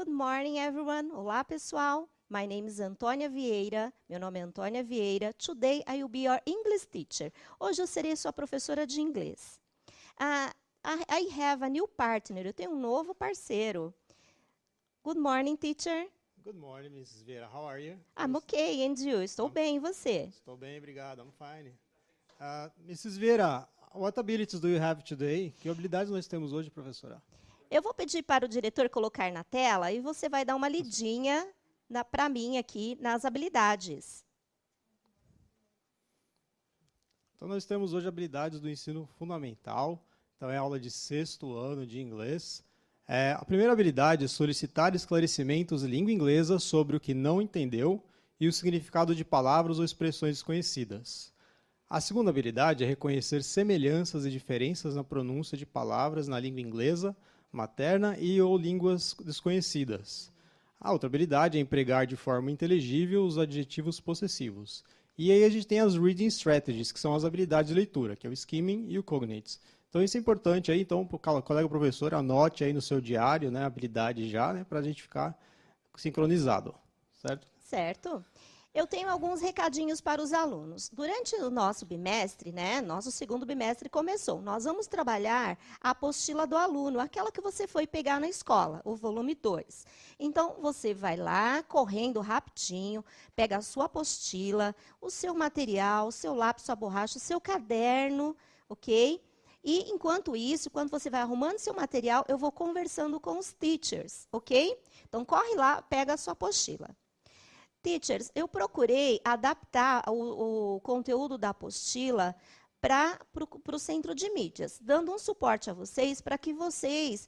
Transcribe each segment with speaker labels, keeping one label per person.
Speaker 1: Good morning, everyone. Olá, pessoal. My name is Antônia Vieira. Meu nome é Antônia Vieira. Today I will be your English teacher. Hoje eu serei sua professora de inglês. I have a new partner. Eu tenho um novo parceiro. Good morning, teacher.
Speaker 2: Good morning, Mrs. Vieira. How are you?
Speaker 1: I'm okay, and you? Estou bem, e você?
Speaker 2: Estou bem, obrigado. I'm fine. Mrs. Vieira, what abilities do you have today? Que habilidades nós temos hoje, professora?
Speaker 1: Eu vou pedir para o diretor colocar na tela e você vai dar uma lidinha para mim aqui nas habilidades.
Speaker 2: Então, nós temos hoje habilidades do ensino fundamental. Então, é aula de 6º ano de inglês. A primeira habilidade é solicitar esclarecimentos em língua inglesa sobre o que não entendeu e o significado de palavras ou expressões desconhecidas. A segunda habilidade é reconhecer semelhanças e diferenças na pronúncia de palavras na língua inglesa, materna e ou línguas desconhecidas. A outra habilidade é empregar de forma inteligível os adjetivos possessivos. E aí a gente tem as reading strategies, que são as habilidades de leitura, que é o skimming e o cognates. Então isso é importante aí, então, para o colega professor, anote aí no seu diário, né, a habilidade já, né, para a gente ficar sincronizado, certo?
Speaker 1: Certo. Eu tenho alguns recadinhos para os alunos. Durante o nosso bimestre, né, nosso segundo bimestre começou, nós vamos trabalhar a apostila do aluno, aquela que você foi pegar na escola, o volume 2. Então, você vai lá, correndo rapidinho, pega a sua apostila, o seu material, o seu lápis, sua borracha, o seu caderno, ok? E, enquanto isso, quando você vai arrumando seu material, eu vou conversando com os teachers, ok? Então, corre lá, pega a sua apostila. Teachers, eu procurei adaptar o conteúdo da apostila para o centro de mídias, dando um suporte a vocês para que vocês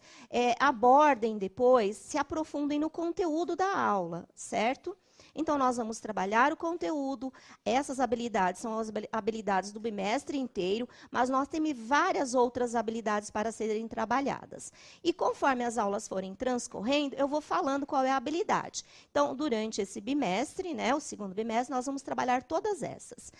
Speaker 1: abordem depois, se aprofundem no conteúdo da aula, certo? Então, nós vamos trabalhar o conteúdo, essas habilidades são as habilidades do bimestre inteiro, mas nós temos várias outras habilidades para serem trabalhadas. E conforme as aulas forem transcorrendo, eu vou falando qual é a habilidade. Então, durante esse bimestre, né, o segundo bimestre, nós vamos trabalhar todas essas.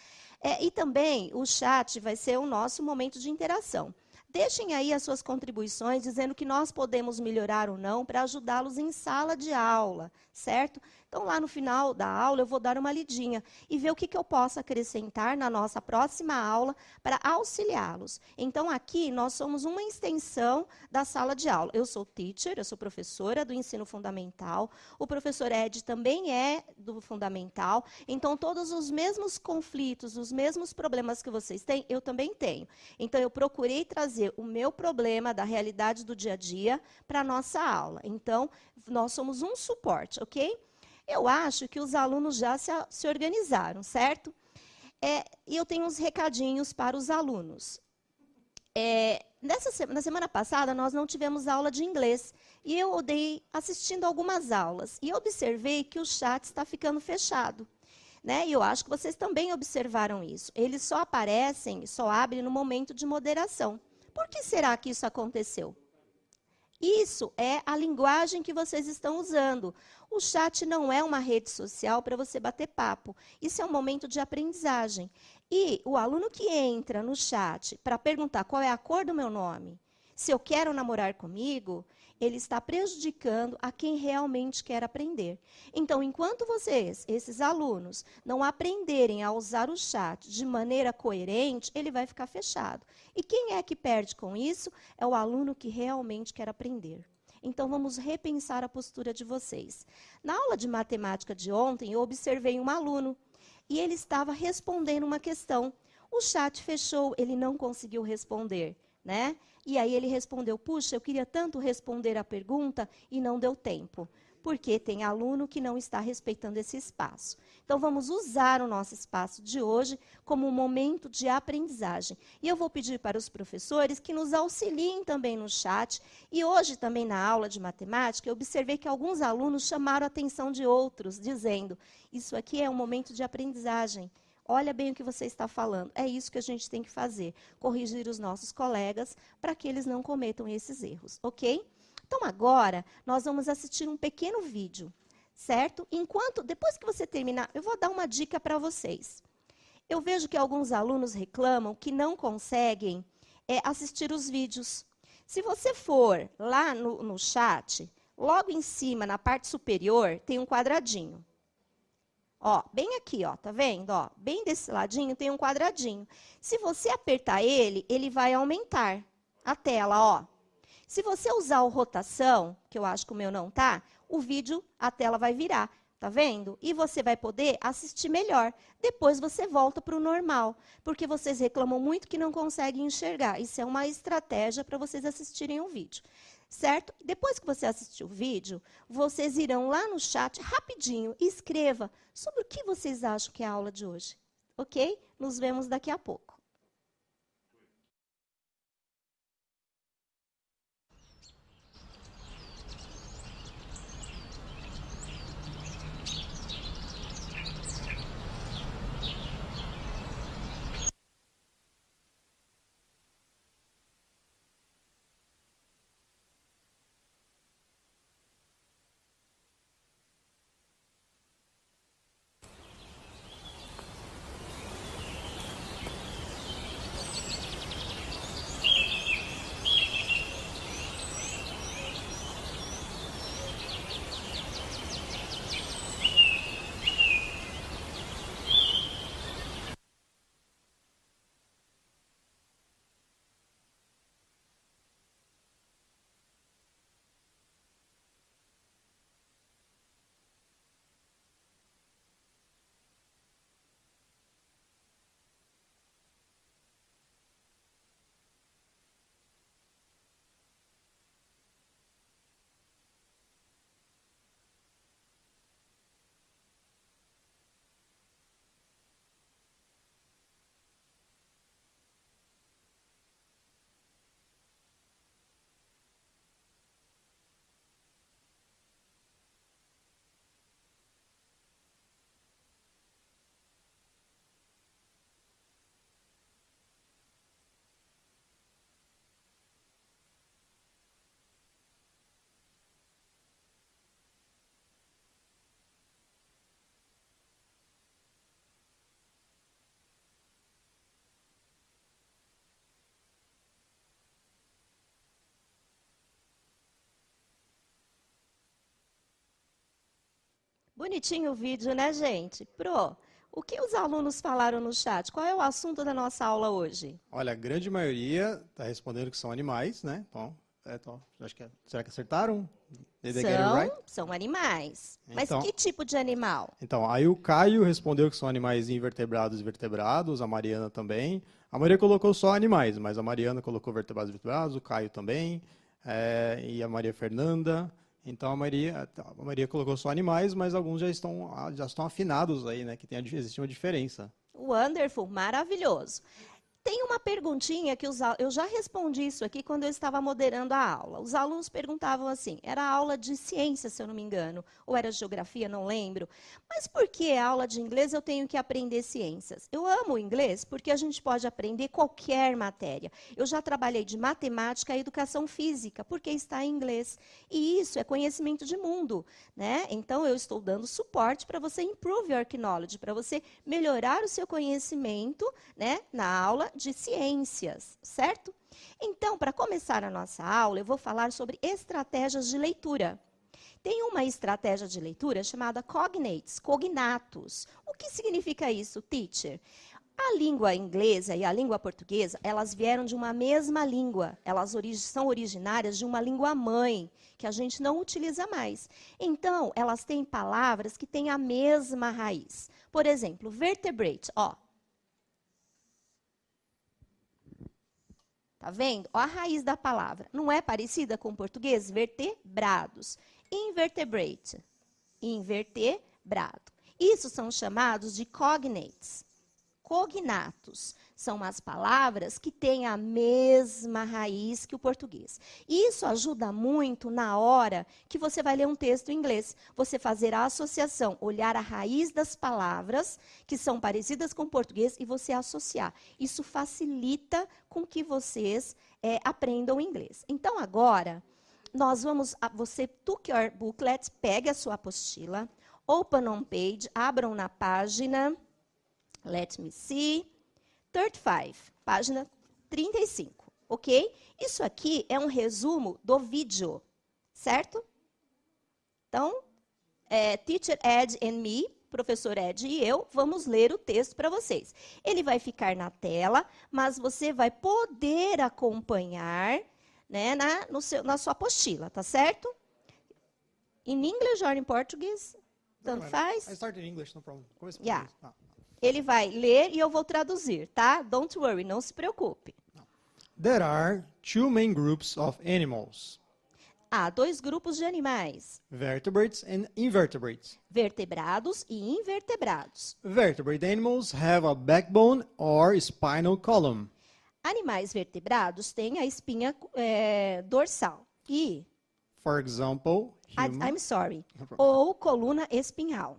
Speaker 1: E também o chat vai ser o nosso momento de interação. Deixem aí as suas contribuições, dizendo que nós podemos melhorar ou não para ajudá-los em sala de aula, certo? Então, lá no final da aula, eu vou dar uma lidinha e ver o que eu posso acrescentar na nossa próxima aula para auxiliá-los. Então, aqui, nós somos uma extensão da sala de aula. Eu sou teacher, eu sou professora do ensino fundamental, o professor Ed também é do fundamental, então, todos os mesmos conflitos, os mesmos problemas que vocês têm, eu também tenho. Então, eu procurei trazer o meu problema da realidade do dia a dia para a nossa aula. Então, nós somos um suporte, ok? Eu acho que os alunos já se organizaram, certo? E eu tenho uns recadinhos para os alunos. Na semana passada, nós não tivemos aula de inglês. E eu andei assistindo algumas aulas. E observei que o chat está ficando fechado. Né? E eu acho que vocês também observaram isso. Eles só aparecem, só abrem no momento de moderação. Por que será que isso aconteceu? Isso é a linguagem que vocês estão usando. O chat não é uma rede social para você bater papo. Isso é um momento de aprendizagem. E o aluno que entra no chat para perguntar qual é a cor do meu nome, se eu quero namorar comigo, ele está prejudicando a quem realmente quer aprender. Então, enquanto vocês, esses alunos, não aprenderem a usar o chat de maneira coerente, ele vai ficar fechado. E quem é que perde com isso? É o aluno que realmente quer aprender. Então, vamos repensar a postura de vocês. Na aula de matemática de ontem, eu observei um aluno e ele estava respondendo uma questão. O chat fechou, ele não conseguiu responder, né? E aí ele respondeu, puxa, eu queria tanto responder a pergunta e não deu tempo. Porque tem aluno que não está respeitando esse espaço. Então, vamos usar o nosso espaço de hoje como um momento de aprendizagem. E eu vou pedir para os professores que nos auxiliem também no chat. E hoje, também na aula de matemática, eu observei que alguns alunos chamaram a atenção de outros, dizendo, isso aqui é um momento de aprendizagem. Olha bem o que você está falando. É isso que a gente tem que fazer. Corrigir os nossos colegas para que eles não cometam esses erros, ok? Então, agora, nós vamos assistir um pequeno vídeo, certo? Depois que você terminar, eu vou dar uma dica para vocês. Eu vejo que alguns alunos reclamam que não conseguem assistir os vídeos. Se você for lá no chat, logo em cima, na parte superior, tem um quadradinho. Ó, bem aqui, ó, tá vendo? Ó, bem desse ladinho tem um quadradinho. Se você apertar ele, ele vai aumentar a tela, ó. Se você usar o rotação, que eu acho que o meu não tá, o vídeo, a tela vai virar, tá vendo? E você vai poder assistir melhor. Depois você volta para o normal, porque vocês reclamam muito que não conseguem enxergar. Isso é uma estratégia para vocês assistirem o vídeo. Certo? Depois que você assistir o vídeo, vocês irão lá no chat rapidinho e escreva sobre o que vocês acham que é a aula de hoje. Ok? Nos vemos daqui a pouco. Bonitinho o vídeo, né, gente? Pro, o que os alunos falaram no chat? Qual é o assunto da nossa aula hoje?
Speaker 2: Olha, a grande maioria está respondendo que são animais, né? Então, acho que será que acertaram? Did they get it right?
Speaker 1: São animais. Mas
Speaker 2: Então-
Speaker 1: que tipo de animal?
Speaker 2: Então, aí o Caio respondeu que são animais invertebrados e vertebrados, a Mariana também. A Maria colocou só animais, mas a Mariana colocou vertebrados e vertebrados, o Caio também, e a Maria Fernanda. Então, a Maria colocou só animais, mas alguns já estão afinados aí, né? Que existe uma diferença.
Speaker 1: Wonderful, maravilhoso. Tem uma perguntinha que eu já respondi isso aqui quando eu estava moderando a aula. Os alunos perguntavam assim, era aula de ciência, se eu não me engano, ou era geografia, não lembro. Mas por que a aula de inglês eu tenho que aprender ciências? Eu amo o inglês porque a gente pode aprender qualquer matéria. Eu já trabalhei de matemática e educação física, porque está em inglês. E isso é conhecimento de mundo, né? Então, eu estou dando suporte para você improve your knowledge, para você melhorar o seu conhecimento, né, na aula de ciências, certo? Então, para começar a nossa aula, eu vou falar sobre estratégias de leitura. Tem uma estratégia de leitura chamada cognatos. O que significa isso, teacher? A língua inglesa e a língua portuguesa, elas vieram de uma mesma língua. Elas são originárias de uma língua mãe, que a gente não utiliza mais. Então, elas têm palavras que têm a mesma raiz. Por exemplo, vertebrate, ó. Tá vendo? Ó, a raiz da palavra. Não é parecida com o português? Vertebrados. Invertebrate. Invertebrado. Isso são chamados de cognates. Cognatos são as palavras que têm a mesma raiz que o português. Isso ajuda muito na hora que você vai ler um texto em inglês. Você fazer a associação, olhar a raiz das palavras que são parecidas com o português e você associar. Isso facilita com que vocês aprendam inglês. Então, agora, nós vamos... Você took your booklet, pegue a sua apostila, open on page, abram na página... Let me see. 35, página 35, ok? Isso aqui é um resumo do vídeo, certo? Então, Teacher Ed and me, professor Ed e eu, vamos ler o texto para vocês. Ele vai ficar na tela, mas você vai poder acompanhar, né, na sua apostila, tá certo? In English or in Portuguese? Tanto faz?
Speaker 2: I start in English, no problem. Começa em
Speaker 1: Yeah.
Speaker 2: português.
Speaker 1: Ele vai ler e eu vou traduzir, tá? Don't worry, não se preocupe.
Speaker 2: There are two main groups of animals,
Speaker 1: Há dois grupos de animais,
Speaker 2: vertebrates and invertebrates.
Speaker 1: vertebrados e invertebrados.
Speaker 2: Vertebrate animals have a backbone or spinal column.
Speaker 1: Animais vertebrados têm a espinha dorsal e,
Speaker 2: For example,
Speaker 1: I'm sorry,
Speaker 2: No problem.
Speaker 1: ou coluna espinhal.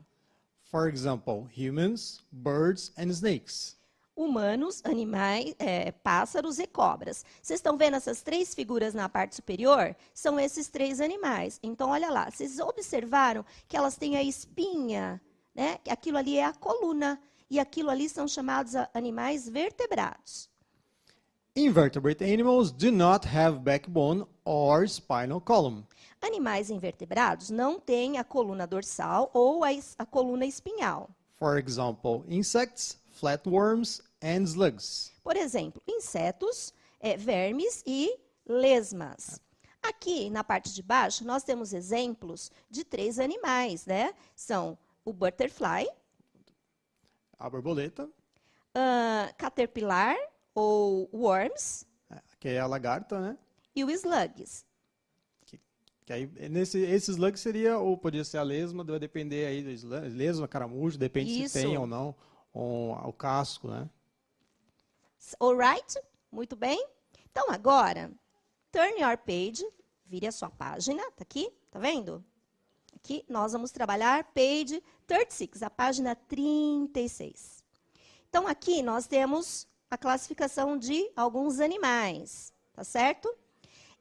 Speaker 2: For example, humans, birds, and snakes.
Speaker 1: Humanos, animais, pássaros e cobras. Vocês estão vendo essas três figuras na parte superior? São esses três animais. Então, olha lá, vocês observaram que elas têm a espinha, né? Aquilo ali é a coluna. E aquilo ali são chamados animais vertebrados.
Speaker 2: Invertebrate animals do not have backbone or spinal column.
Speaker 1: Animais invertebrados não têm a coluna dorsal ou a coluna espinhal.
Speaker 2: For example, insects, flatworms, and slugs.
Speaker 1: Por exemplo, insetos, vermes e lesmas. Aqui, na parte de baixo, nós temos exemplos de três animais, né? São o butterfly,
Speaker 2: A borboleta,
Speaker 1: caterpillar ou worms
Speaker 2: que é a lagarta, né?
Speaker 1: e o slugs.
Speaker 2: Que aí, esse slug seria, ou podia ser a lesma, vai depender aí do lesma, caramujo, depende
Speaker 1: Isso.
Speaker 2: se tem ou não o casco, né?
Speaker 1: Alright? Muito bem. Então, agora, turn your page, vire a sua página, tá aqui, tá vendo? Aqui, nós vamos trabalhar page 36, a página 36. Então, aqui nós temos a classificação de alguns animais, tá certo?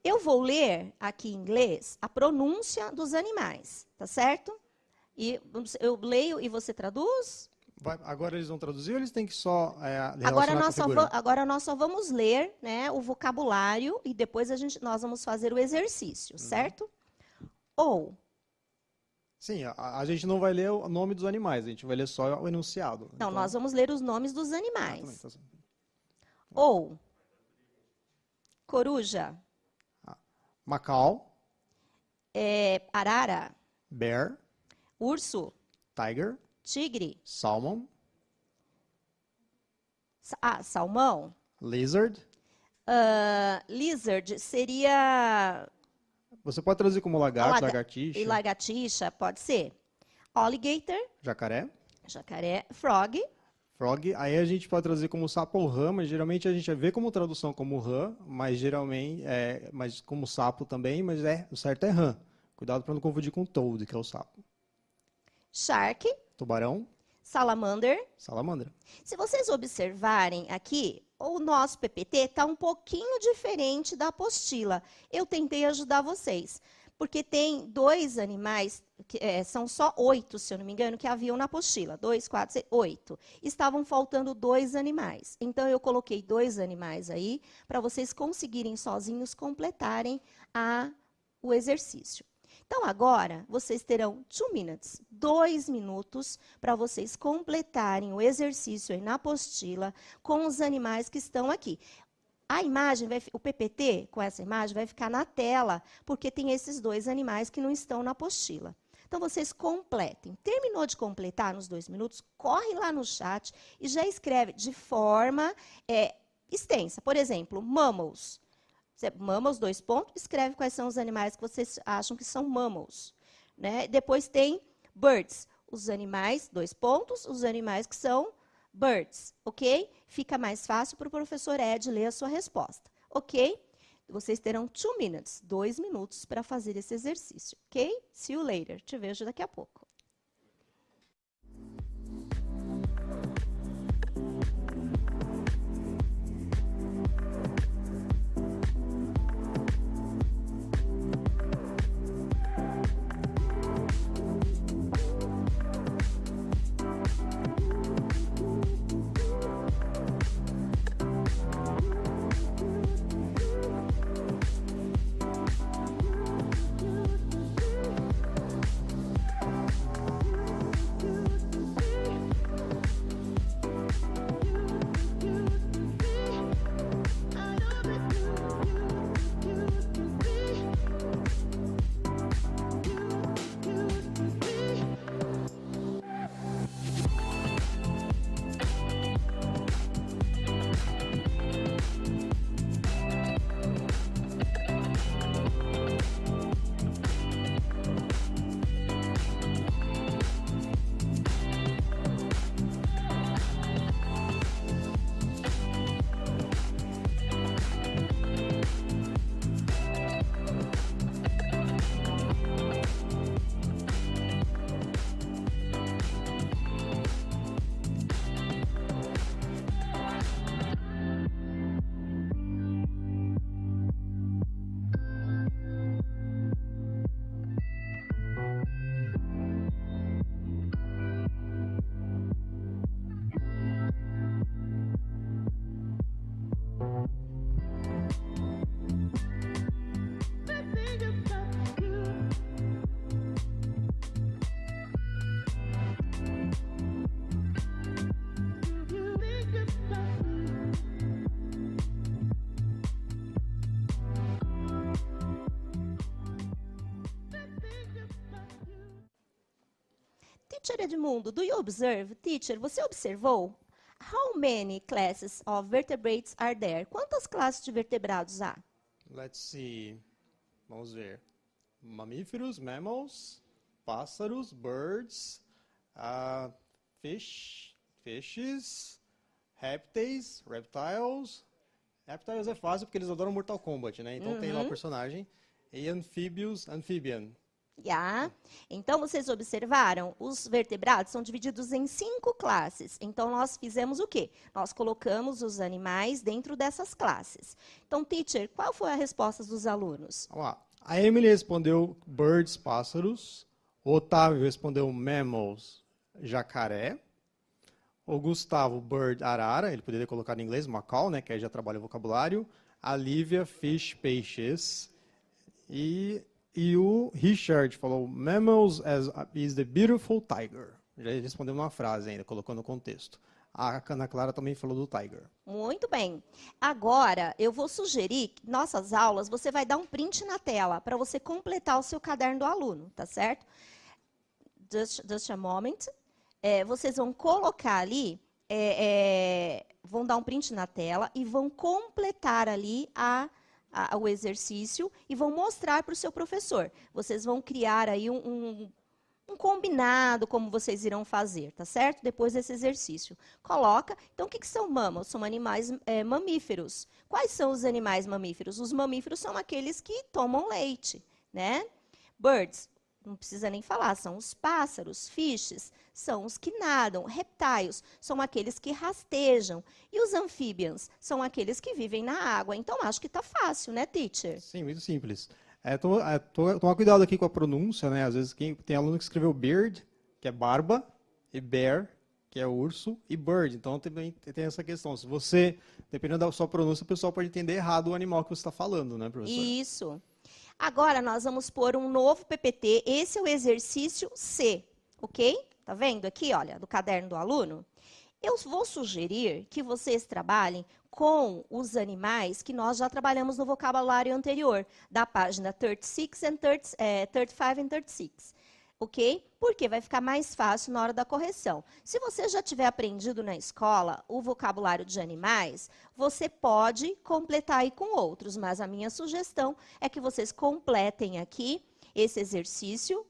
Speaker 1: Eu vou ler aqui em inglês a pronúncia dos animais, tá certo? E eu leio e você traduz?
Speaker 2: Agora eles vão traduzir ou eles têm que só
Speaker 1: Agora
Speaker 2: relacionar
Speaker 1: nós,
Speaker 2: com a figura?
Speaker 1: agora nós só vamos ler, né, o vocabulário e depois nós vamos fazer o exercício, certo? Ou,
Speaker 2: Sim, a gente não vai ler o nome dos animais, a gente vai ler só o enunciado.
Speaker 1: não, nós vamos ler os nomes dos animais.
Speaker 2: Exatamente, tá certo.
Speaker 1: Ou, coruja,
Speaker 2: Macaw,
Speaker 1: arara,
Speaker 2: bear,
Speaker 1: urso,
Speaker 2: tiger,
Speaker 1: tigre,
Speaker 2: salmon,
Speaker 1: salmão.
Speaker 2: lizard.
Speaker 1: Lizard seria
Speaker 2: Você pode traduzir como lagarto, lagartixa,
Speaker 1: e lagartixa, pode ser. Alligator,
Speaker 2: jacaré,
Speaker 1: jacaré, frog,
Speaker 2: frog. Aí a gente pode traduzir como sapo ou rã, mas geralmente a gente vê como tradução como rã, mas geralmente mas como sapo também, mas o certo é rã. Cuidado para não confundir com toad, que é o sapo.
Speaker 1: shark,
Speaker 2: Tubarão,
Speaker 1: salamander.
Speaker 2: salamandra.
Speaker 1: Se vocês observarem aqui, o nosso PPT está um pouquinho diferente da apostila. Eu tentei ajudar vocês, porque tem dois animais, são só 8, se eu não me engano, que haviam na apostila. 2, 4, 6, 8. Estavam faltando 2 animais. Então, eu coloquei 2 animais aí, para vocês conseguirem sozinhos completarem o exercício. Então, agora, vocês terão 2 minutes, 2 minutos, para vocês completarem o exercício aí na apostila com os animais que estão aqui. A imagem, o PPT com essa imagem vai ficar na tela, porque tem esses 2 animais que não estão na apostila. Então, vocês completem. Terminou de completar nos 2 minutos, corre lá no chat e já escreve de forma extensa. Por exemplo, mammals. Mammals, 2 pontos, escreve quais são os animais que vocês acham que são mammals. Né? Depois tem birds, os animais, 2 pontos, os animais que são birds, ok? Fica mais fácil para o professor Ed ler a sua resposta, ok? Vocês terão 2 minutes, 2 minutos para fazer esse exercício, ok? See you later, te vejo daqui a pouco. Teacher Edmundo, do you observe? Teacher, você observou? How many classes of vertebrates are there? Quantas classes de vertebrados há?
Speaker 2: Let's see. Vamos ver. Mamíferos, mammals, pássaros, birds, fishes, répteis, reptiles. Reptiles é fácil porque eles adoram Mortal Kombat, né? Então tem lá o personagem. E anfíbios, amphibian.
Speaker 1: Então, vocês observaram? Os vertebrados são divididos em 5 classes. Então, nós fizemos o quê? Nós colocamos os animais dentro dessas classes. Então, teacher, qual foi a resposta dos alunos?
Speaker 2: Vamos lá. A Emily respondeu birds, pássaros. O Otávio respondeu mammals, jacaré. O Gustavo, bird, arara. Ele poderia colocar em inglês, macaw, né? Que aí já trabalha o vocabulário. A Lívia, fish, peixes. E o Richard falou, mammals is the beautiful tiger. Já respondeu uma frase ainda, colocou no contexto. A Ana Clara também falou do tiger.
Speaker 1: Muito bem. Agora, eu vou sugerir que nossas aulas, você vai dar um print na tela para você completar o seu caderno do aluno, tá certo? Just a moment. Vocês vão colocar ali, vão dar um print na tela e vão completar ali o exercício e vão mostrar para o seu professor. Vocês vão criar aí um combinado como vocês irão fazer, tá certo? Depois desse exercício. Coloca. Então, o que são mammals? São animais mamíferos. Quais são os animais mamíferos? Os mamíferos são aqueles que tomam leite, né? Birds, não precisa nem falar, são os pássaros. Fishes são os que nadam. Reptiles são aqueles que rastejam. E os amphibians são aqueles que vivem na água. Então, acho que está fácil, né, teacher?
Speaker 2: Sim, muito simples. Tomar cuidado aqui com a pronúncia, né? Às vezes tem aluno que escreveu beard, que é barba, e bear, que é urso, e bird. Então, também tem essa questão. Se você, dependendo da sua pronúncia, o pessoal pode entender errado o animal que você está falando, né, professor?
Speaker 1: Isso. Agora, nós vamos pôr um novo PPT. Esse é o exercício C, ok? Tá vendo aqui, olha, do caderno do aluno? Eu vou sugerir que vocês trabalhem com os animais que nós já trabalhamos no vocabulário anterior, da página 35 e 36. Ok? Porque vai ficar mais fácil na hora da correção. Se você já tiver aprendido na escola o vocabulário de animais, você pode completar aí com outros, mas a minha sugestão é que vocês completem aqui esse exercício,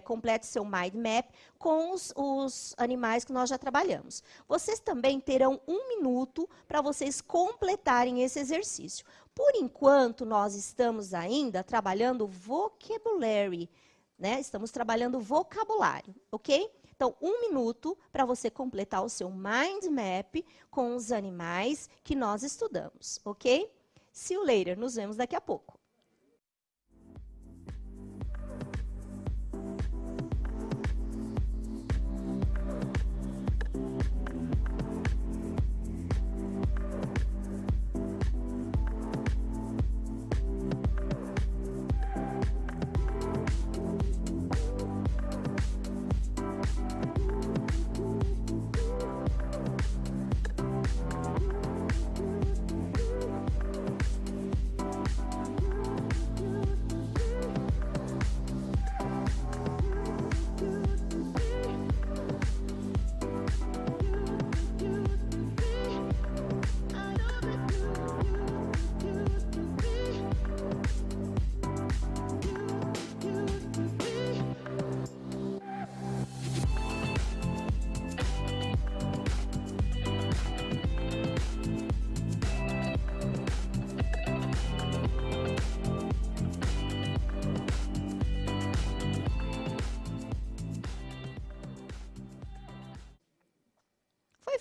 Speaker 1: complete seu mind map com os animais que nós já trabalhamos. Vocês também terão 1 minuto para vocês completarem esse exercício. Por enquanto, nós estamos ainda trabalhando vocabulary, né? Estamos trabalhando vocabulário, ok? Então, 1 minuto para você completar o seu mind map com os animais que nós estudamos, ok? See you later. Nos vemos daqui a pouco.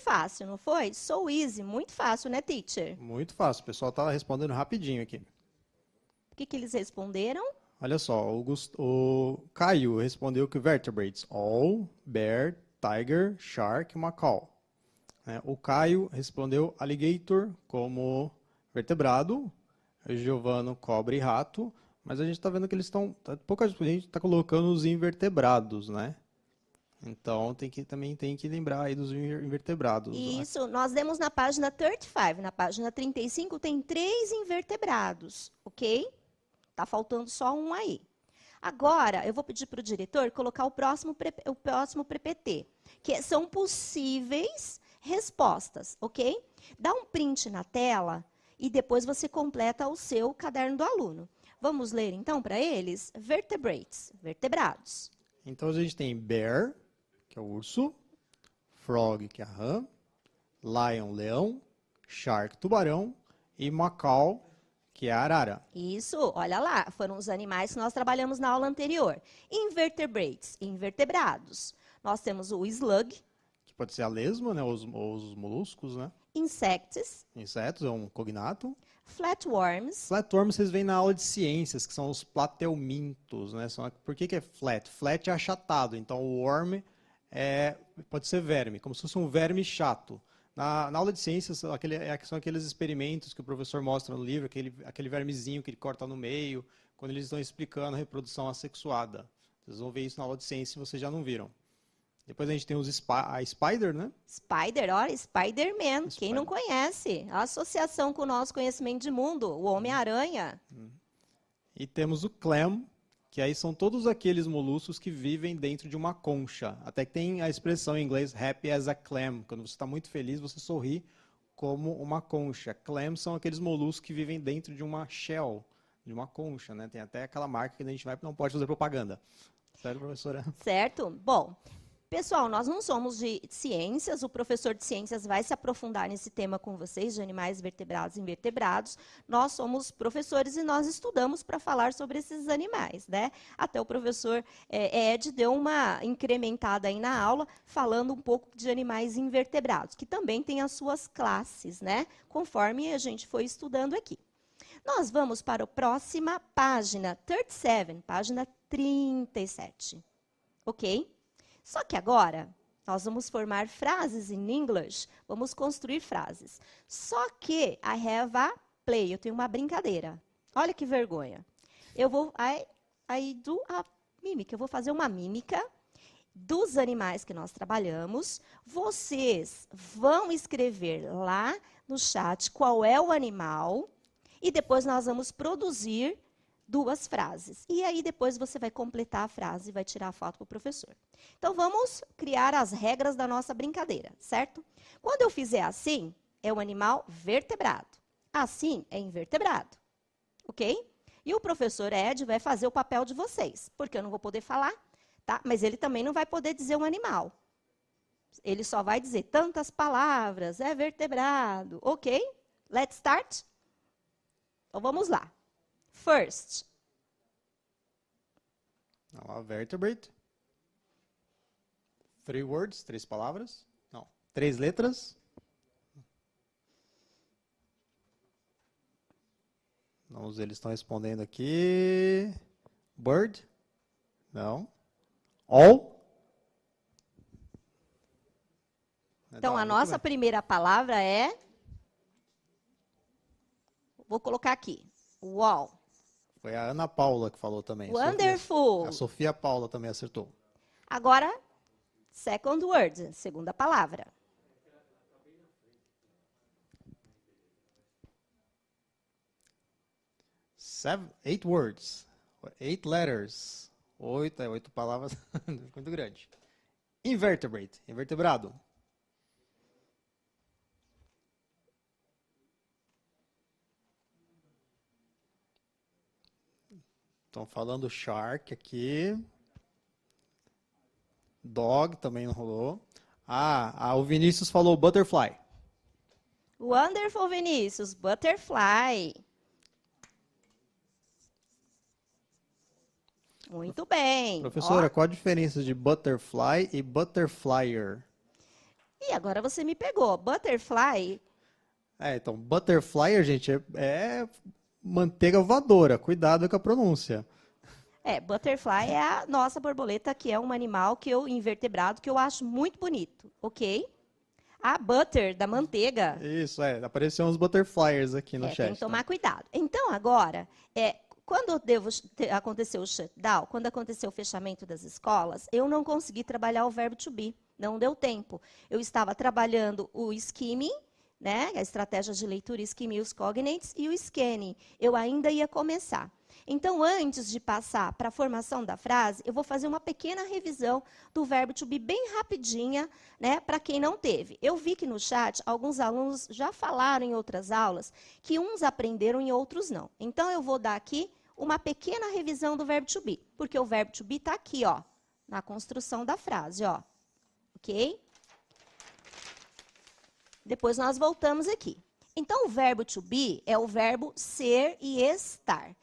Speaker 1: Fácil, não foi? So easy, muito fácil, né, teacher?
Speaker 2: Muito fácil, o pessoal está respondendo rapidinho aqui.
Speaker 1: O que eles responderam?
Speaker 2: Olha só, o Caio respondeu que vertebrates, all, bear, tiger, shark, macaw. O Caio respondeu alligator como vertebrado, o Giovano, cobra e rato, mas a gente está vendo que eles estão, pouca gente está colocando os invertebrados, né? Então, também tem que lembrar aí dos invertebrados.
Speaker 1: Isso, nós demos na página 35. Na página 35 tem 3 invertebrados, ok? Tá faltando só um aí. Agora, eu vou pedir para o diretor colocar o próximo PPT, que são possíveis respostas, ok? Dá um print na tela e depois você completa o seu caderno do aluno. Vamos ler, então, para eles? Vertebrates, vertebrados.
Speaker 2: Então, a gente tem bear, que é o urso, frog, que é a rã, lion, leão, shark, tubarão, e macaw, que é a arara.
Speaker 1: Isso, olha lá, foram os animais que nós trabalhamos na aula anterior. Invertebrates, invertebrados. Nós temos o slug.
Speaker 2: Que pode ser a lesma, né, os moluscos, né?
Speaker 1: Insects.
Speaker 2: Insetos, é um cognato.
Speaker 1: Flatworms.
Speaker 2: Flatworms vocês veem na aula de ciências, que são os plateumintos, né? Por que é flat? Flat é achatado, então o worm pode ser verme, como se fosse um verme chato. Na aula de ciências, são aqueles experimentos que o professor mostra no livro, aquele vermezinho que ele corta no meio, quando eles estão explicando a reprodução assexuada. Vocês vão ver isso na aula de ciências se vocês já não viram. Depois a gente tem a Spider, né?
Speaker 1: Spider, olha, Spider-Man, quem não conhece? A associação com o nosso conhecimento de mundo, o Homem-Aranha.
Speaker 2: E temos o Clam, que aí são todos aqueles moluscos que vivem dentro de uma concha. Até que tem a expressão em inglês, happy as a clam. Quando você está muito feliz, você sorri como uma concha. Clams são aqueles moluscos que vivem dentro de uma shell, de uma concha, né? Tem até aquela marca que a gente não pode fazer propaganda. Certo, professora?
Speaker 1: Certo? Bom, pessoal, nós não somos de ciências, o professor de ciências vai se aprofundar nesse tema com vocês, de animais vertebrados e invertebrados. Nós somos professores e nós estudamos para falar sobre esses animais, né? Até o professor Ed deu uma incrementada aí na aula, falando um pouco de animais invertebrados, que também tem as suas classes, né? Conforme a gente foi estudando aqui. Nós vamos para a próxima página, 37, página 37, ok? Só que agora, nós vamos formar frases em inglês, vamos construir frases. Só que I have a play, eu tenho uma brincadeira. Olha que vergonha. I do a mímica, eu vou fazer uma mímica dos animais que nós trabalhamos. Vocês vão escrever lá no chat qual é o animal e depois nós vamos produzir 2 frases. E aí depois você vai completar a frase e vai tirar a foto para o professor. Então vamos criar as regras da nossa brincadeira, certo? Quando eu fizer assim, é um animal vertebrado. Assim é invertebrado. Ok? E o professor Ed vai fazer o papel de vocês, porque eu não vou poder falar, tá? Mas ele também não vai poder dizer um animal. Ele só vai dizer tantas palavras, é vertebrado, ok? Let's start? Então vamos lá. First.
Speaker 2: A vertebrate. 3 words, 3 palavras. Não, 3 letras. Vamos, eles estão respondendo aqui. Bird. Não. All.
Speaker 1: Então, a nossa primeira palavra é... Vou colocar aqui. Wall.
Speaker 2: Foi a Ana Paula que falou também.
Speaker 1: Wonderful.
Speaker 2: A Sofia Paula também acertou.
Speaker 1: Agora, second word, segunda palavra.
Speaker 2: Eight words. 8 letters. 8 palavras. Muito grande. Invertebrate. Invertebrado. Estão falando shark aqui. Dog também não rolou. O Vinícius falou butterfly.
Speaker 1: Wonderful, Vinícius. Butterfly. Muito bem.
Speaker 2: Professora, qual a diferença de butterfly e butterflyer?
Speaker 1: E agora você me pegou. Butterfly.
Speaker 2: Então, butterflyer, gente, é manteiga voadora. Cuidado com a pronúncia.
Speaker 1: Butterfly é a nossa borboleta, que é um animal invertebrado que eu acho muito bonito, ok? A butter, da manteiga.
Speaker 2: Isso, apareceram uns butterflyers aqui no chat.
Speaker 1: Tem que tomar cuidado. Então, agora, quando aconteceu o shutdown, quando aconteceu o fechamento das escolas, eu não consegui trabalhar o verbo to be. Não deu tempo. Eu estava trabalhando o skimming, né, a estratégia de leitura skimming e os cognates, e o scanning. Eu ainda ia começar. Então, antes de passar para a formação da frase, eu vou fazer uma pequena revisão do verbo to be bem rapidinha, né, para quem não teve. Eu vi que no chat alguns alunos já falaram em outras aulas que uns aprenderam e outros não. Então, eu vou dar aqui uma pequena revisão do verbo to be, porque o verbo to be está aqui, ó, na construção da frase, ó. Ok? Depois nós voltamos aqui. Então, o verbo to be é o verbo ser e estar.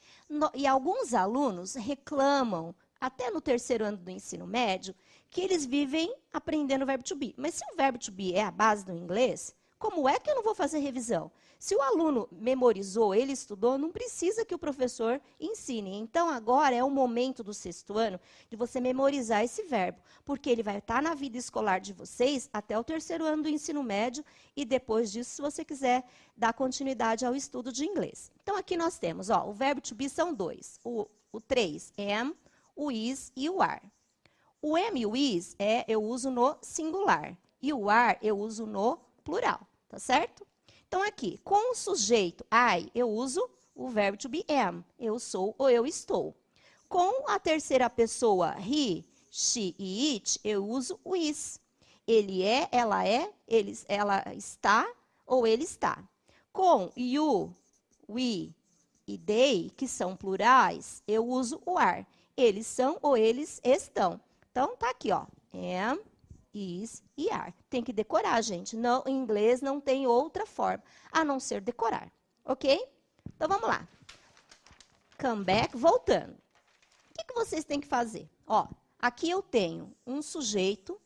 Speaker 1: E alguns alunos reclamam, até no terceiro ano do ensino médio, que eles vivem aprendendo o verbo to be. Mas se o verbo to be é a base do inglês, como é que eu não vou fazer revisão? Se o aluno memorizou, ele estudou, não precisa que o professor ensine. Então, agora é o momento do sexto ano de você memorizar esse verbo, porque ele vai estar na vida escolar de vocês até o terceiro ano do ensino médio e depois disso, se você quiser dar continuidade ao estudo de inglês. Então, aqui nós temos, ó, o verbo to be são dois. O 3, am, o is e o are. O am e o is eu uso no singular e o are eu uso no plural, tá certo? Então, aqui, com o sujeito I, eu uso o verbo to be am. Eu sou ou eu estou. Com a terceira pessoa, he, she e it, eu uso o is. Ele é, ela está ou ele está. Com you, we e they, que são plurais, eu uso o are. Eles são ou eles estão. Então, tá aqui, ó. Am, is e are. Tem que decorar, gente. Não, em inglês não tem outra forma, a não ser decorar. Ok? Então, vamos lá. Come back, voltando. O que vocês têm que fazer? Ó, aqui eu tenho um sujeito,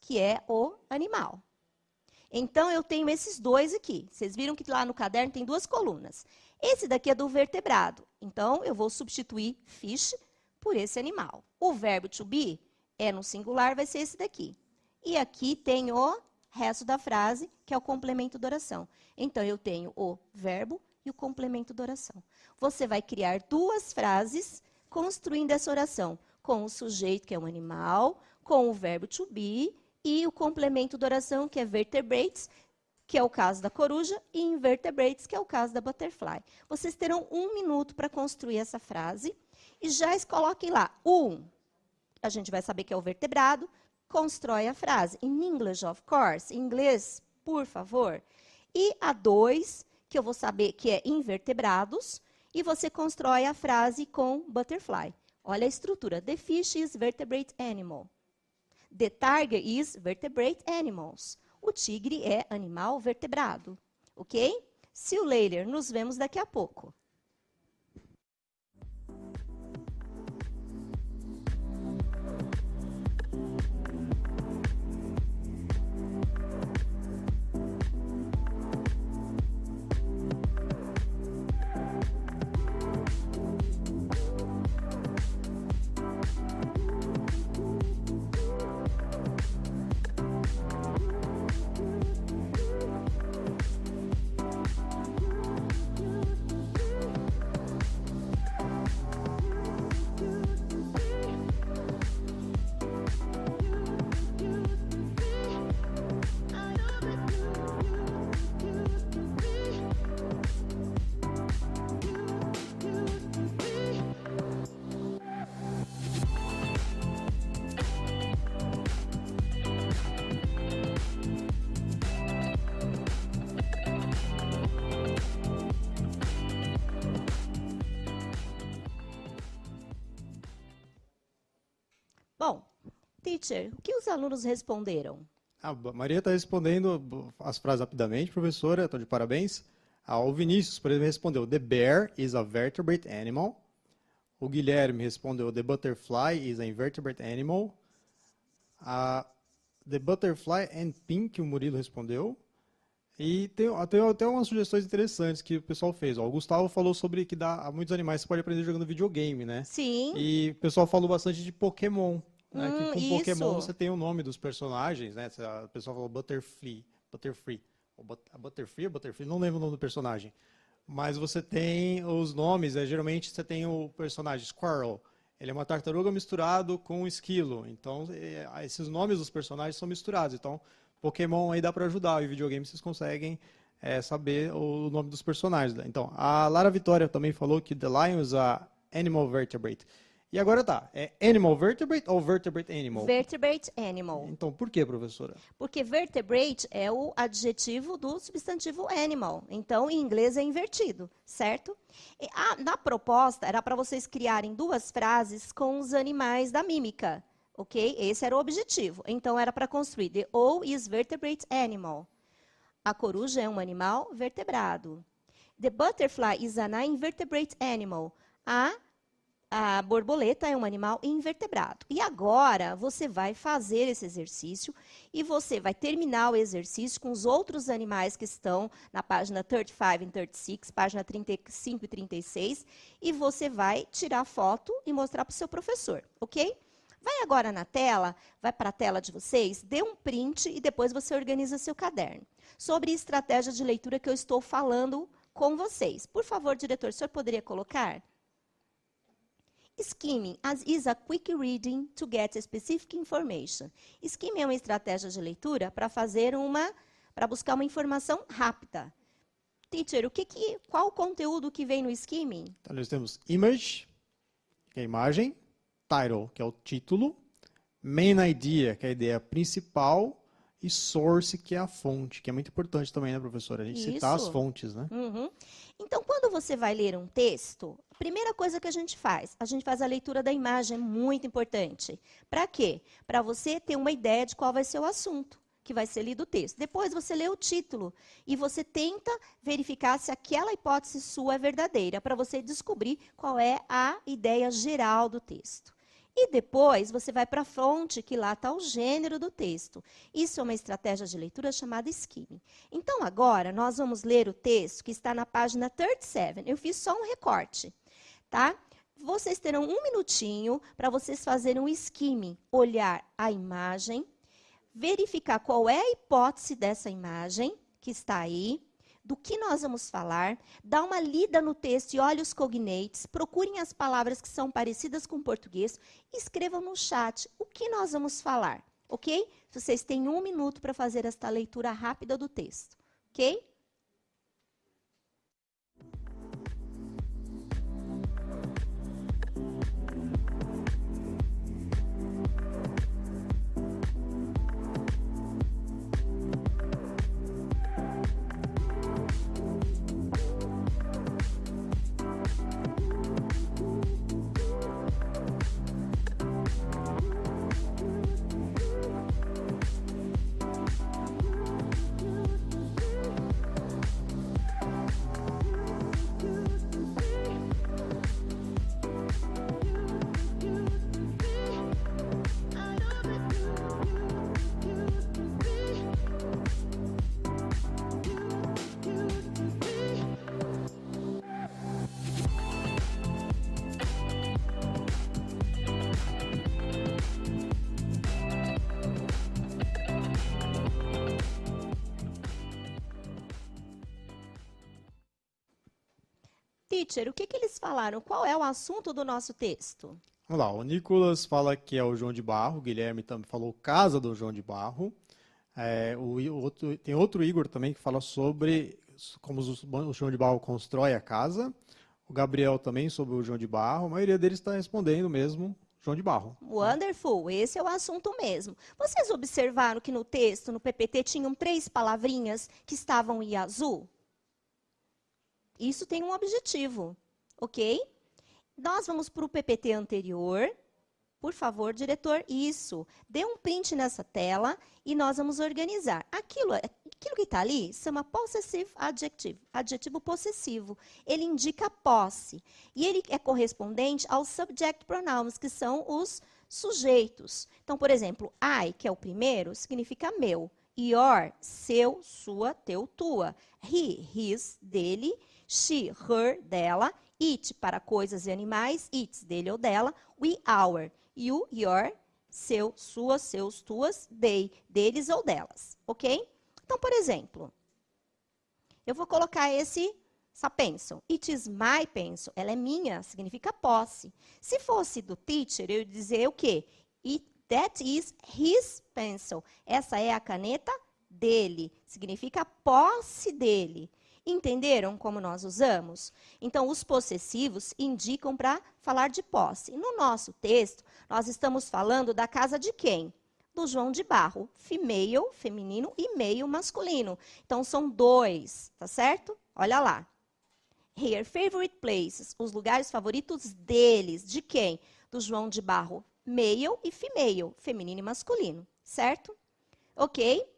Speaker 1: que é o animal. Então, eu tenho esses dois aqui. Vocês viram que lá no caderno tem duas colunas. Esse daqui é do vertebrado. Então, eu vou substituir fish por esse animal. O verbo to be no singular, vai ser esse daqui. E aqui tem o resto da frase, que é o complemento da oração. Então, eu tenho o verbo e o complemento da oração. Você vai criar duas frases construindo essa oração, com o sujeito, que é um animal, com o verbo to be, e o complemento da oração, que é vertebrates, que é o caso da coruja, e invertebrates, que é o caso da butterfly. Vocês terão 1 minuto para construir essa frase, e já coloquem lá, a gente vai saber que é o vertebrado, constrói a frase. In English, of course. Em inglês, por favor. E a 2, que eu vou saber que é invertebrados, e você constrói a frase com butterfly. Olha a estrutura. The fish is vertebrate animal. The tiger is vertebrate animals. O tigre é animal vertebrado. Ok? See you later. Nos vemos daqui a pouco. Bom, teacher, o que os alunos responderam?
Speaker 2: A Maria está respondendo as frases rapidamente, professora, estou de parabéns. O Vinícius, por exemplo, respondeu, the bear is a vertebrate animal. O Guilherme respondeu, the butterfly is a invertebrate animal. The butterfly and pink, o Murilo respondeu. E tem até umas sugestões interessantes que o pessoal fez. O Gustavo falou sobre que muitos animais você pode aprender jogando videogame, né?
Speaker 1: Sim.
Speaker 2: E o pessoal falou bastante de Pokémon. Né, que com
Speaker 1: isso.
Speaker 2: Pokémon você tem o nome dos personagens, né? O pessoal falou Butterfree, não lembro o nome do personagem. Mas você tem os nomes, geralmente você tem o personagem Squirrel, ele é uma tartaruga misturado com um esquilo. Então, esses nomes dos personagens são misturados. Então, Pokémon aí dá para ajudar, e videogame vocês conseguem saber o nome dos personagens. Né? Então, a Lara Vitória também falou que the lion is a animal vertebrate. E agora tá, é animal vertebrate ou vertebrate animal?
Speaker 1: Vertebrate animal.
Speaker 2: Então, por que, professora?
Speaker 1: Porque vertebrate é o adjetivo do substantivo animal. Então, em inglês é invertido, certo? Na proposta, era para vocês criarem 2 frases com os animais da mímica, ok? Esse era o objetivo. Então, era para construir the owl is vertebrate animal. A coruja é um animal vertebrado. The butterfly is an invertebrate animal. A borboleta é um animal invertebrado. E agora, você vai fazer esse exercício e você vai terminar o exercício com os outros animais que estão na página 35 e 36, página 35 e 36, e você vai tirar foto e mostrar para o seu professor, ok? Vai agora na tela, vai para a tela de vocês, dê um print e depois você organiza seu caderno. Sobre a estratégia de leitura que eu estou falando com vocês. Por favor, diretor, o senhor poderia colocar? Skimming is a quick reading to get specific information. Skimming é uma estratégia de leitura para buscar uma informação rápida. Teacher, qual o conteúdo que vem no skimming?
Speaker 2: Então, nós temos image, que é a imagem, title, que é o título, main idea, que é a ideia principal, e source, que é a fonte, que é muito importante também, né, professora? A gente citar as fontes, né?
Speaker 1: Uhum. Então, quando você vai ler um texto, a primeira coisa que a gente faz a leitura da imagem, é muito importante. Para quê? Para você ter uma ideia de qual vai ser o assunto que vai ser lido o texto. Depois você lê o título e você tenta verificar se aquela hipótese sua é verdadeira, para você descobrir qual é a ideia geral do texto. E depois você vai para a fonte, que lá está o gênero do texto. Isso é uma estratégia de leitura chamada skimming. Então, agora, nós vamos ler o texto que está na página 37. Eu fiz só um recorte, tá? Vocês terão 1 minutinho para vocês fazerem um skimming, olhar a imagem, verificar qual é a hipótese dessa imagem que está aí, do que nós vamos falar, dá uma lida no texto e olhe os cognates, procurem as palavras que são parecidas com o português e escrevam no chat o que nós vamos falar, ok? Vocês têm 1 minuto para fazer esta leitura rápida do texto, ok? Teacher, o que eles falaram? Qual é o assunto do nosso texto?
Speaker 2: Vamos lá, o Nicolas fala que é o João de Barro, o Guilherme também falou casa do João de Barro. Tem outro Igor também que fala sobre como o João de Barro constrói a casa. O Gabriel também sobre o João de Barro. A maioria deles está respondendo mesmo João de Barro.
Speaker 1: Wonderful, esse é o assunto mesmo. Vocês observaram que no texto, no PPT, tinham 3 palavrinhas que estavam em azul? Isso tem um objetivo, ok? Nós vamos para o PPT anterior. Por favor, diretor, isso. Dê um print nessa tela e nós vamos organizar. Aquilo que está ali se chama possessive adjective, adjetivo possessivo. Ele indica posse. E ele é correspondente aos subject pronouns, que são os sujeitos. Então, por exemplo, I, que é o primeiro, significa meu. Your, seu, sua, teu, tua. He, his, dele. She, her, dela. It, para coisas e animais. Its, dele ou dela. We, our. You, your, seu, sua, seus, tuas. They, deles ou delas. Ok? Então, por exemplo, eu vou colocar essa pencil. It is my pencil. Ela é minha, significa posse. Se fosse do teacher, eu ia dizer o quê? That is his pencil. Essa é a caneta dele, significa posse dele. Entenderam como nós usamos? Então, os possessivos indicam para falar de posse. No nosso texto, nós estamos falando da casa de quem? Do João de Barro, female, feminino, e male, masculino. Então, são dois, tá certo? Olha lá. Her favorite places, os lugares favoritos deles. De quem? Do João de Barro, male e female, feminino e masculino, certo? Ok?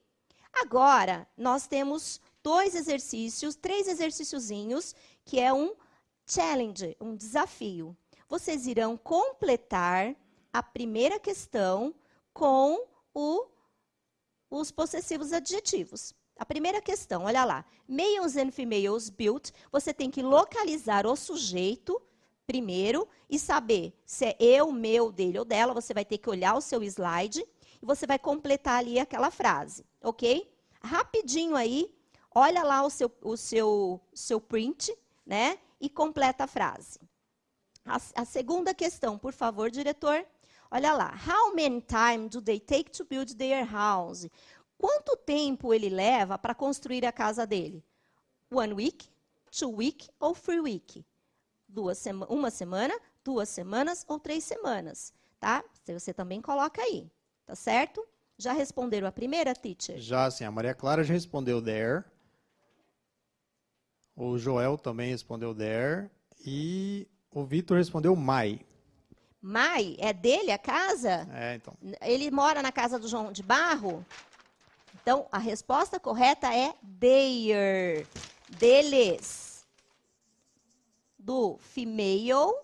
Speaker 1: Agora, nós temos três exercíciozinhos, que é um challenge, um desafio. Vocês irão completar a primeira questão com os possessivos adjetivos. A primeira questão, olha lá. Males and females built. Você tem que localizar o sujeito primeiro e saber se é eu, meu, dele ou dela. Você vai ter que olhar o seu slide e você vai completar ali aquela frase, ok? Rapidinho aí, olha lá o seu print, né? E completa a frase. A segunda questão, por favor, diretor. Olha lá. How many time do they take to build their house? Quanto tempo ele leva para construir a casa dele? 1 week, 2 week ou 3 week? Uma semana, 2 semanas ou 3 semanas, tá? Você também coloca aí, tá certo? Já responderam a primeira, teacher?
Speaker 2: Já, sim. A Maria Clara já respondeu there. O Joel também respondeu there. E o Vitor respondeu my.
Speaker 1: My? É dele a casa?
Speaker 2: É, então.
Speaker 1: Ele mora na casa do João de Barro? Então, a resposta correta é their. Deles. Do female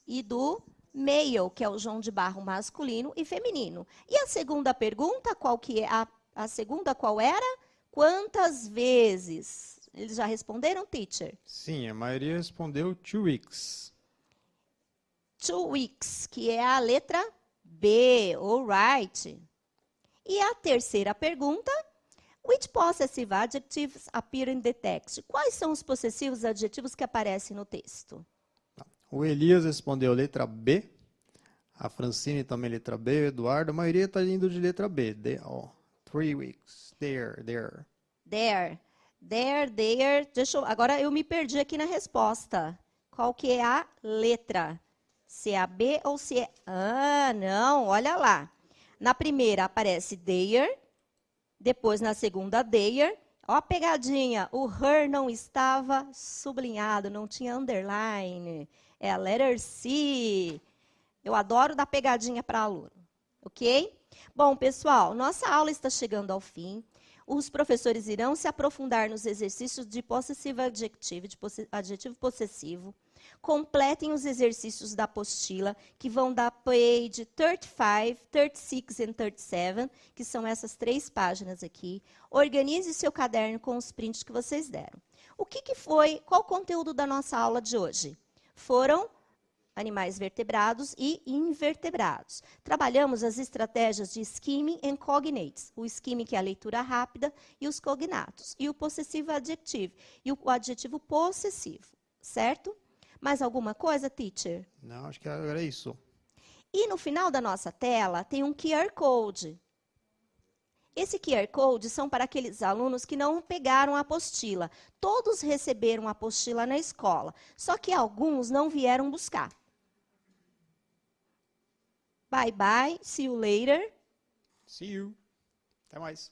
Speaker 1: e do male, que é o João de Barro masculino e feminino. E a segunda pergunta, qual que é? A segunda qual era? Quantas vezes? Eles já responderam, teacher?
Speaker 2: Sim, a maioria respondeu 2 weeks.
Speaker 1: 2 weeks, que é a letra B, alright. E a terceira pergunta, which possessive adjectives appear in the text? Quais são os possessivos adjetivos que aparecem no texto?
Speaker 2: O Elias respondeu letra B. A Francine também letra B. O Eduardo, a maioria está indo de letra B. 3 weeks. There.
Speaker 1: There. Agora eu me perdi aqui na resposta. Qual que é a letra? Se é a B ou se é... Ah, não, olha lá. Na primeira aparece there, depois na segunda there. Ó a pegadinha, o her não estava sublinhado, não tinha underline. É a letter C. Eu adoro dar pegadinha para aluno, ok? Bom, pessoal, nossa aula está chegando ao fim. Os professores irão se aprofundar nos exercícios de possessive adjective, de adjetivo possessivo. Completem os exercícios da apostila, que vão da page 35, 36 e 37, que são essas 3 páginas aqui. Organize seu caderno com os prints que vocês deram. Qual o conteúdo da nossa aula de hoje? Foram animais vertebrados e invertebrados. Trabalhamos as estratégias de skimming e cognates. O skimming, que é a leitura rápida, e os cognatos. E o possessive adjective, e o adjetivo possessivo, certo? Mais alguma coisa, teacher?
Speaker 2: Não, acho que era isso.
Speaker 1: E no final da nossa tela tem um QR Code. Esse QR Code são para aqueles alunos que não pegaram a apostila. Todos receberam a apostila na escola, só que alguns não vieram buscar. Bye, bye. See you later.
Speaker 2: See you. Até mais.